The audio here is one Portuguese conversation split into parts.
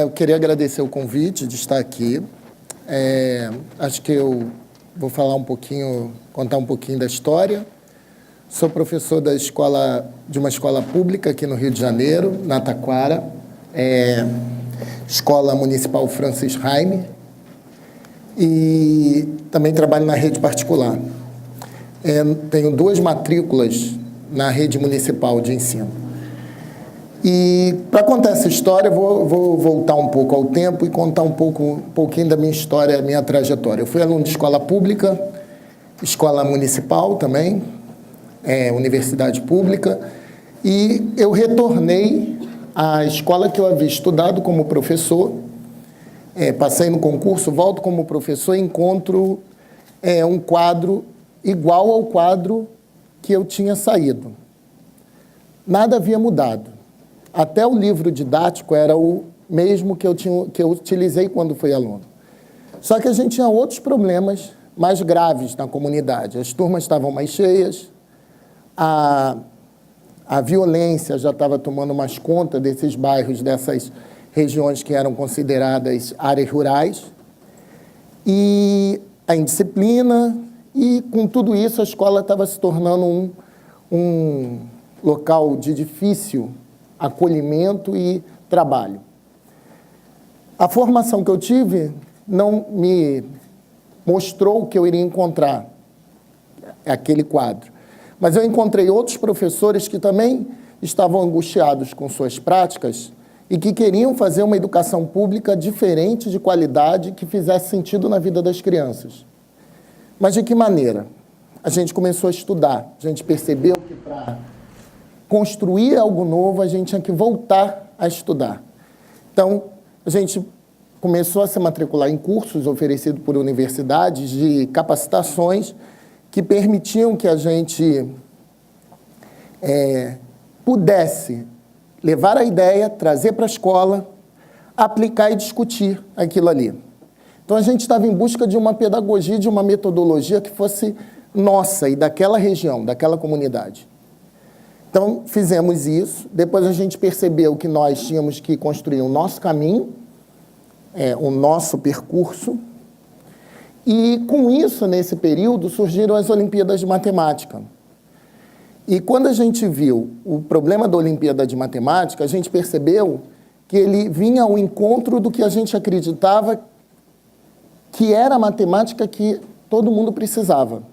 Eu queria agradecer o convite de estar aqui. Acho que eu vou falar um pouquinho, contar um pouquinho da história. Sou professor de uma escola pública aqui no Rio de Janeiro, na Taquara, Escola Municipal Francis Raime, e também trabalho na rede particular. Tenho 2 matrículas na rede municipal de ensino. E, para contar essa história, vou voltar um pouco ao tempo e contar um pouquinho da minha história, minha trajetória. Eu fui aluno de escola pública, escola municipal também, universidade pública, e eu retornei à escola que eu havia estudado como professor, passei no concurso, volto como professor e encontro um quadro igual ao quadro que eu tinha saído. Nada havia mudado. Até o livro didático era o mesmo que eu utilizei quando fui aluno. Só que a gente tinha outros problemas mais graves na comunidade. As turmas estavam mais cheias, a violência já estava tomando mais conta desses bairros, dessas regiões que eram consideradas áreas rurais, e a indisciplina, e com tudo isso a escola estava se tornando um local de difícil acolhimento e trabalho. A formação que eu tive não me mostrou que eu iria encontrar aquele quadro. Mas eu encontrei outros professores que também estavam angustiados com suas práticas e que queriam fazer uma educação pública diferente, de qualidade, que fizesse sentido na vida das crianças. Mas de que maneira? A gente começou a estudar, a gente percebeu que para construir algo novo, a gente tinha que voltar a estudar. Então, a gente começou a se matricular em cursos oferecidos por universidades de capacitações que permitiam que a gente pudesse levar a ideia, trazer para a escola, aplicar e discutir aquilo ali. Então, a gente estava em busca de uma pedagogia, de uma metodologia que fosse nossa e daquela região, daquela comunidade. Então, fizemos isso. Depois a gente percebeu que nós tínhamos que construir o nosso caminho, o nosso percurso. E, com isso, nesse período, surgiram as Olimpíadas de Matemática. E, quando a gente viu o problema da Olimpíada de Matemática, a gente percebeu que ele vinha ao encontro do que a gente acreditava que era a matemática que todo mundo precisava.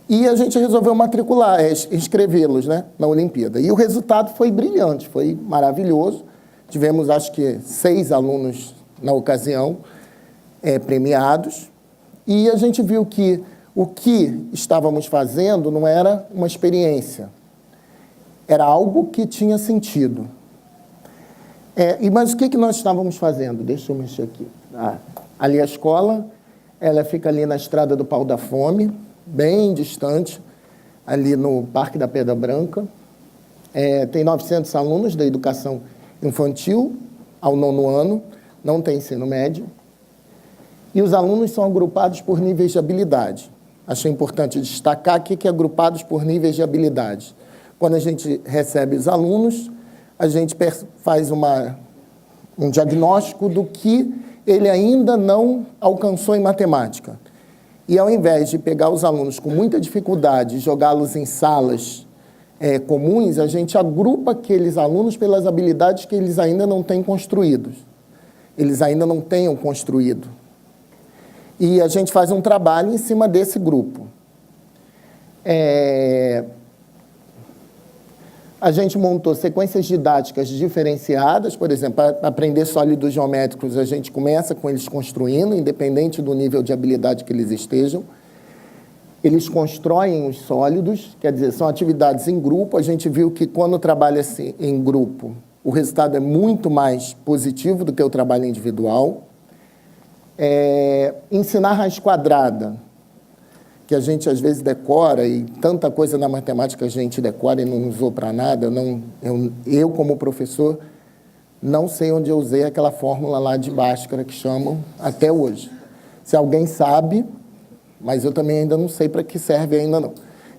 E a gente resolveu matricular, inscrevê-los, né, na Olimpíada. E o resultado foi brilhante, foi maravilhoso. Tivemos, acho que, 6 alunos na ocasião premiados. E a gente viu que o que estávamos fazendo não era uma experiência. Era algo que tinha sentido. Mas o que nós estávamos fazendo? Deixa eu mexer aqui. Ali a escola, ela fica ali na Estrada do Pau da Fome, bem distante, ali no Parque da Pedra Branca. Tem 900 alunos da educação infantil ao 9º ano, não tem ensino médio. E os alunos são agrupados por níveis de habilidade. Achei importante destacar aqui que é agrupados por níveis de habilidade. Quando a gente recebe os alunos, a gente faz um diagnóstico do que ele ainda não alcançou em matemática. E, ao invés de pegar os alunos com muita dificuldade e jogá-los em salas comuns, a gente agrupa aqueles alunos pelas habilidades que eles ainda não têm construídos. Eles ainda não tenham construído. E a gente faz um trabalho em cima desse grupo. A gente montou sequências didáticas diferenciadas, por exemplo, para aprender sólidos geométricos, a gente começa com eles construindo, independente do nível de habilidade que eles estejam. Eles constroem os sólidos, quer dizer, são atividades em grupo. A gente viu que quando trabalha-se em grupo, o resultado é muito mais positivo do que o trabalho individual. Ensinar raiz quadrada, que a gente às vezes decora, e tanta coisa na matemática a gente decora e não usou para nada. Eu, como professor, não sei onde eu usei aquela fórmula lá de Bhaskara que chamam até hoje. Se alguém sabe, mas eu também ainda não sei para que serve ainda não.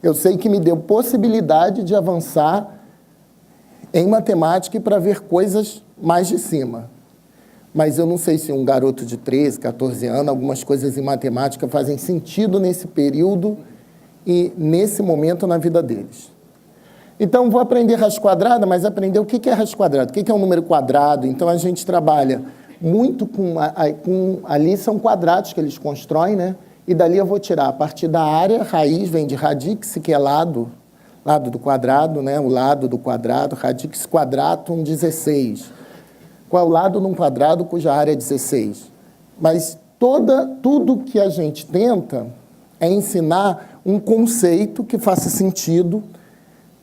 Eu sei que me deu possibilidade de avançar em matemática e para ver coisas mais de cima. Mas eu não sei se um garoto de 13, 14 anos, algumas coisas em matemática fazem sentido nesse período e nesse momento na vida deles. Então, vou aprender raiz quadrada, mas aprender o que é raiz quadrada, o que é um número quadrado. Então, a gente trabalha muito com ali são quadrados que eles constroem, né? E dali eu vou tirar a partir da área, raiz vem de radix, que é lado do quadrado, né? O lado do quadrado, radix quadratum 16. Qual é o lado de um quadrado cuja área é 16? Mas tudo que a gente tenta é ensinar um conceito que faça sentido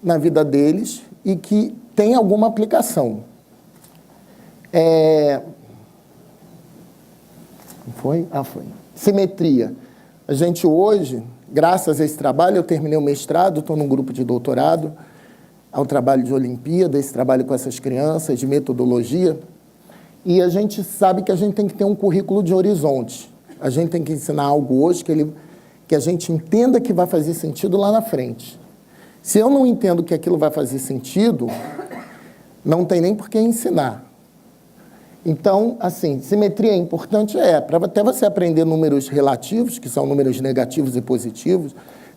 na vida deles e que tem alguma aplicação. Foi? Foi. Simetria. A gente hoje, graças a esse trabalho, eu terminei o mestrado, estou num grupo de doutorado, ao trabalho de Olimpíada, esse trabalho com essas crianças, de metodologia, e a gente sabe que a gente tem que ter um currículo de horizonte. A gente tem que ensinar algo hoje que a gente entenda que vai fazer sentido lá na frente. Se eu não entendo que aquilo vai fazer sentido, não tem nem por que ensinar. Então, assim, simetria é importante? Para até você aprender números relativos, que são números negativos e positivos,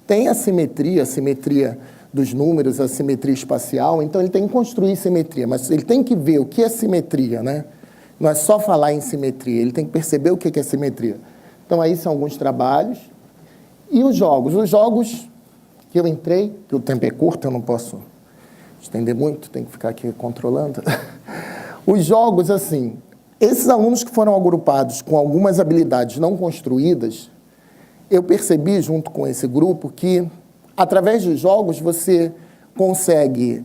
tem a simetria dos números, a simetria espacial, então ele tem que construir simetria, mas ele tem que ver o que é simetria, né? Não é só falar em simetria, ele tem que perceber o que é simetria. Então, aí são alguns trabalhos. E os jogos que eu entrei, que o tempo é curto, eu não posso estender muito, tenho que ficar aqui controlando. Os jogos, assim, esses alunos que foram agrupados com algumas habilidades não construídas, eu percebi, junto com esse grupo, que, através dos jogos, você consegue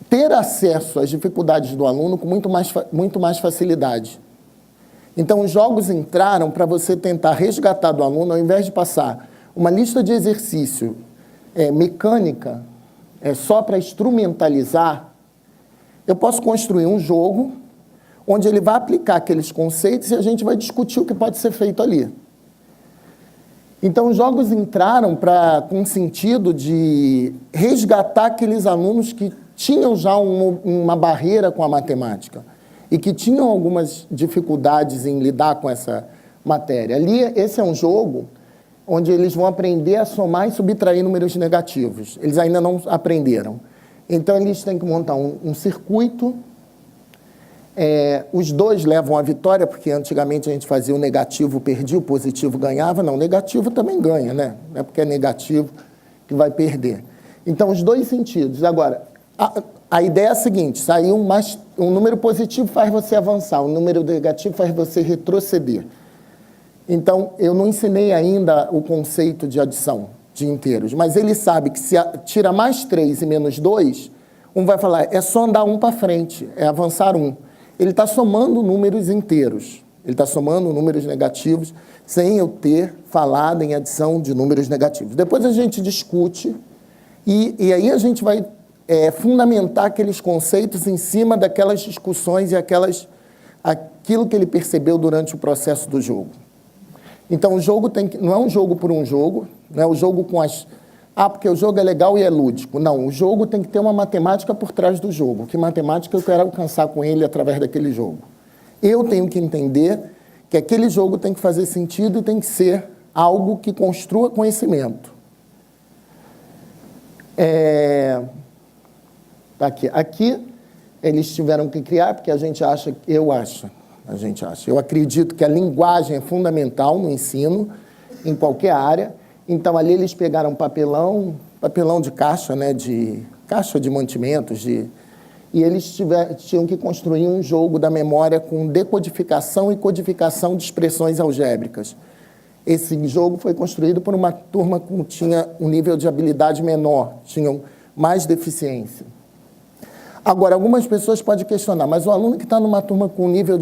ter acesso às dificuldades do aluno com muito mais facilidade. Então, os jogos entraram para você tentar resgatar do aluno, ao invés de passar uma lista de exercício mecânica, só para instrumentalizar, eu posso construir um jogo onde ele vai aplicar aqueles conceitos e a gente vai discutir o que pode ser feito ali. Então, os jogos entraram com o sentido de resgatar aqueles alunos que tinham já uma barreira com a matemática e que tinham algumas dificuldades em lidar com essa matéria. Ali, esse é um jogo onde eles vão aprender a somar e subtrair números negativos. Eles ainda não aprenderam. Então, eles têm que montar um circuito. Os dois levam a vitória, porque antigamente a gente fazia o negativo, perdia, o positivo ganhava. Não, o negativo também ganha, né? Não é porque é negativo que vai perder. Então, os dois sentidos. Agora, a ideia é a seguinte, saiu um número positivo faz você avançar, um número negativo faz você retroceder. Então, eu não ensinei ainda o conceito de adição de inteiros, mas ele sabe que se tira mais 3 e menos 2, um vai falar, é só andar um para frente, é avançar um. Ele está somando números inteiros, ele está somando números negativos, sem eu ter falado em adição de números negativos. Depois a gente discute, e aí a gente vai fundamentar aqueles conceitos em cima daquelas discussões e aquilo que ele percebeu durante o processo do jogo. Então, o jogo não é um jogo por um jogo, não é o jogo com porque o jogo é legal e é lúdico. Não, o jogo tem que ter uma matemática por trás do jogo. Que matemática eu quero alcançar com ele através daquele jogo? Eu tenho que entender que aquele jogo tem que fazer sentido e tem que ser algo que construa conhecimento. Aqui, eles tiveram que criar, porque eu acredito que a linguagem é fundamental no ensino, em qualquer área. Então, ali eles pegaram papelão de caixa, né, de caixa de mantimentos, e eles tinham que construir um jogo da memória com decodificação e codificação de expressões algébricas. Esse jogo foi construído por uma turma que tinha um nível de habilidade menor, tinham mais deficiência. Agora, algumas pessoas podem questionar, mas o aluno que está numa turma com nível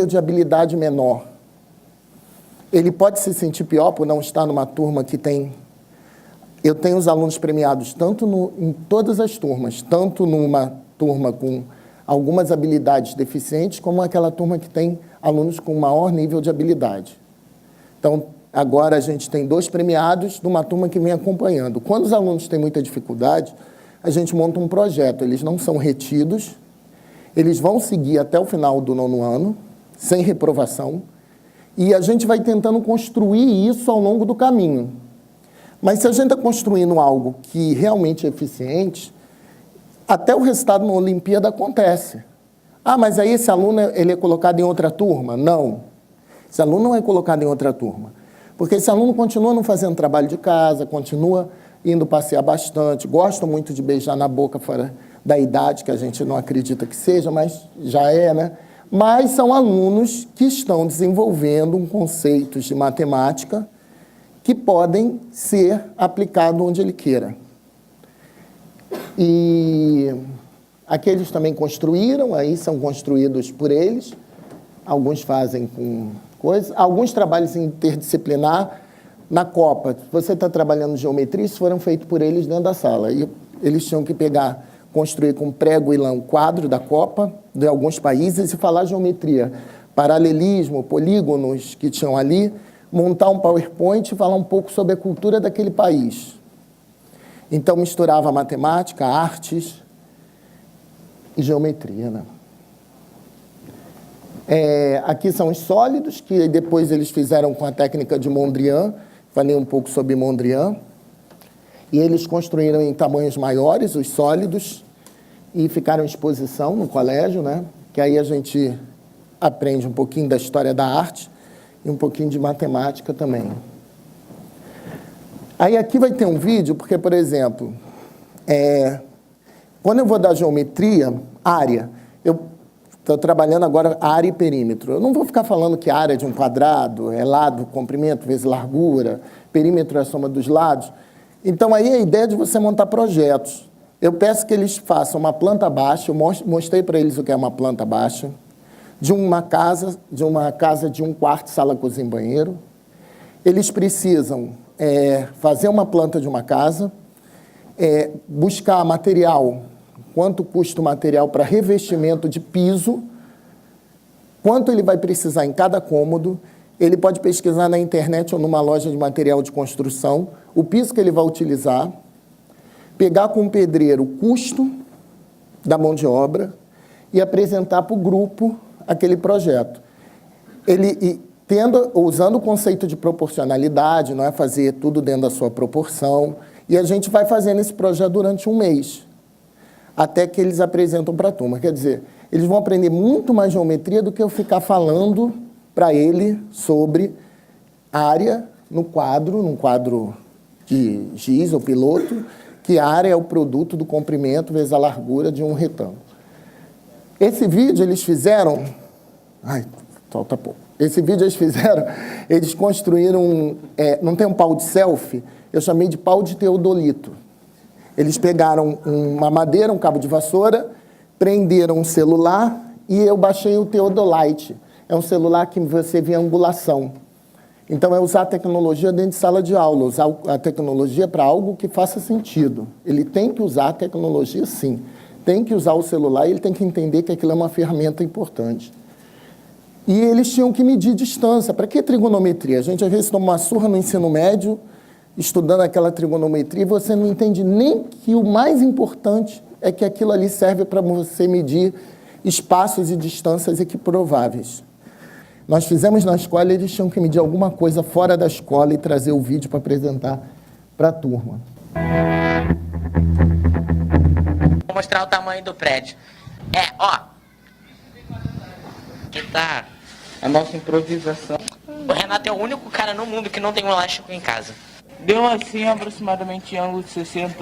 de habilidade menor, ele pode se sentir pior por não estar numa turma que tem... Eu tenho os alunos premiados em todas as turmas, tanto numa turma com algumas habilidades deficientes, como aquela turma que tem alunos com maior nível de habilidade. Então, agora a gente tem 2 premiados de uma turma que vem acompanhando. Quando os alunos têm muita dificuldade, a gente monta um projeto. Eles não são retidos, eles vão seguir até o final do 9º ano, sem reprovação, e a gente vai tentando construir isso ao longo do caminho. Mas se a gente está construindo algo que realmente é eficiente, até o resultado na Olimpíada acontece. Ah, mas aí esse aluno ele é colocado em outra turma? Não. Esse aluno não é colocado em outra turma. Porque esse aluno continua não fazendo trabalho de casa, continua indo passear bastante, gosta muito de beijar na boca fora da idade, que a gente não acredita que seja, mas já é, né? Mas são alunos que estão desenvolvendo conceitos de matemática que podem ser aplicados onde ele queira. E aqueles também construíram, aí são construídos por eles, alguns fazem com coisas, alguns trabalhos interdisciplinar. Na Copa, se você está trabalhando geometria, isso foram feitos por eles dentro da sala. E eles tinham que construir com prego e lã o quadro da Copa de alguns países e falar geometria, paralelismo, polígonos que tinham ali, montar um PowerPoint e falar um pouco sobre a cultura daquele país. Então, misturava matemática, artes e geometria, né? Aqui são os sólidos, que depois eles fizeram com a técnica de Mondrian. Falei um pouco sobre Mondrian. E eles construíram em tamanhos maiores os sólidos e ficaram em exposição no colégio, né? Que aí a gente aprende um pouquinho da história da arte e um pouquinho de matemática também. Aí aqui vai ter um vídeo, porque, por exemplo, quando eu vou dar geometria, área, eu estou trabalhando agora área e perímetro. Eu não vou ficar falando que a área de um quadrado é lado, comprimento, vezes largura, perímetro é a soma dos lados. Então, aí a ideia é de você montar projetos. Eu peço que eles façam uma planta baixa, eu mostrei para eles o que é uma planta baixa, de uma casa de 1 quarto, sala, cozinha e banheiro. Eles precisam fazer uma planta de uma casa, buscar material, quanto custa o material para revestimento de piso, quanto ele vai precisar em cada cômodo. Ele pode pesquisar na internet ou numa loja de material de construção o piso que ele vai utilizar, pegar com o pedreiro o custo da mão de obra e apresentar para o grupo aquele projeto. Usando o conceito de proporcionalidade, não é fazer tudo dentro da sua proporção, e a gente vai fazendo esse projeto durante um mês, até que eles apresentam para a turma. Quer dizer, eles vão aprender muito mais geometria do que eu ficar falando para ele sobre área num quadro de giz ou piloto, que a área é o produto do comprimento vezes a largura de um retângulo. Esse vídeo eles fizeram... Ai, falta pouco. Esse vídeo eles fizeram, eles construíram... não tem um pau de selfie? Eu chamei de pau de teodolito. Eles pegaram uma madeira, um cabo de vassoura, prenderam um celular e eu baixei o Theodolite. É um celular que você vê angulação. Então, é usar a tecnologia dentro de sala de aula, usar a tecnologia para algo que faça sentido. Ele tem que usar a tecnologia, sim. Tem que usar o celular e ele tem que entender que aquilo é uma ferramenta importante. E eles tinham que medir distância. Para que trigonometria? A gente, às vezes, toma uma surra no ensino médio, estudando aquela trigonometria, e você não entende nem que o mais importante é que aquilo ali serve para você medir espaços e distâncias equiprováveis. Nós fizemos na escola, eles tinham que medir alguma coisa fora da escola e trazer o vídeo para apresentar para a turma. Vou mostrar o tamanho do prédio. Que tá A nossa improvisação. O Renato é o único cara no mundo que não tem um elástico em casa. Deu assim aproximadamente ângulo de 60,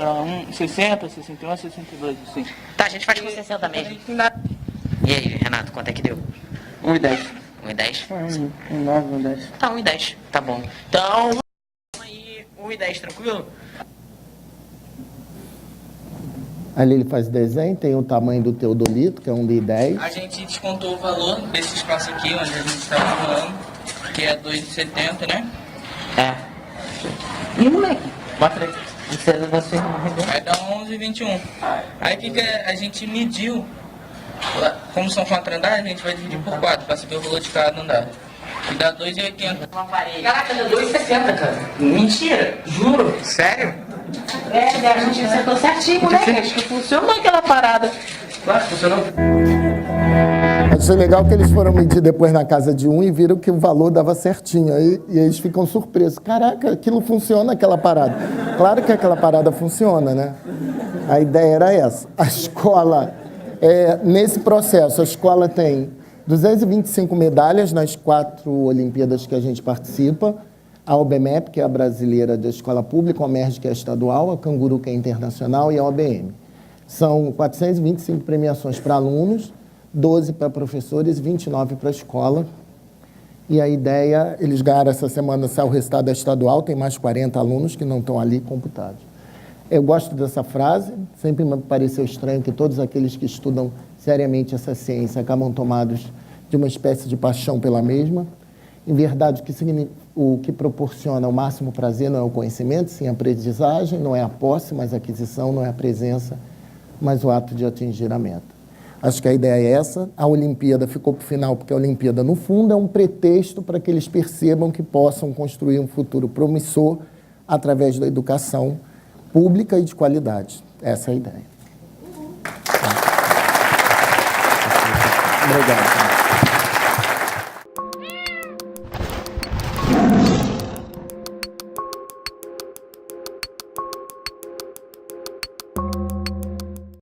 61, 62, assim. Tá, a gente faz com 60 mesmo. E aí, Renato, quanto é que deu? 1,10. 1,10? 1,9, 1,10. Tá, 1,10. Tá bom. Então, aí, 1,10, tranquilo? Ali ele faz desenho, tem o tamanho do teodolito, que é 1,10. A gente descontou o valor desse espaço aqui, onde a gente está falando, que é 2,70, né? E moleque? Bota aí. Vai dar 11,21. Aí que a gente mediu Como são 4 andares, a gente vai dividir por 4 para saber o valor de cada andar. E dá 2,80. Caraca, deu 2,60, cara. Mentira, juro. Sério? A gente acertou certinho, né? Acho que funcionou aquela parada. Claro que funcionou. Achei legal que eles foram medir depois na casa de um e viram que o valor dava certinho. E eles ficam surpresos. Caraca, aquilo funciona, aquela parada. Claro que aquela parada funciona, né? A ideia era essa. A escola, nesse processo, a escola tem 225 medalhas nas 4 Olimpíadas que a gente participa. A OBMEP, que é a brasileira da escola pública, a OMERJ, que é estadual, a Canguru, que é internacional, e a OBM. São 425 premiações para alunos, 12 para professores, 29 para a escola. E a ideia, eles ganharam essa semana, saiu o resultado da estadual, tem mais 40 alunos que não estão ali computados. Eu gosto dessa frase, sempre me pareceu estranho que todos aqueles que estudam seriamente essa ciência acabam tomados de uma espécie de paixão pela mesma. Em verdade, o que proporciona o máximo prazer não é o conhecimento, sim a aprendizagem, não é a posse, mas a aquisição, não é a presença, mas o ato de atingir a meta. Acho que a ideia é essa. A Olimpíada ficou para o final, porque a Olimpíada, no fundo, é um pretexto para que eles percebam que possam construir um futuro promissor através da educação pública e de qualidade. Essa é a ideia. Obrigado.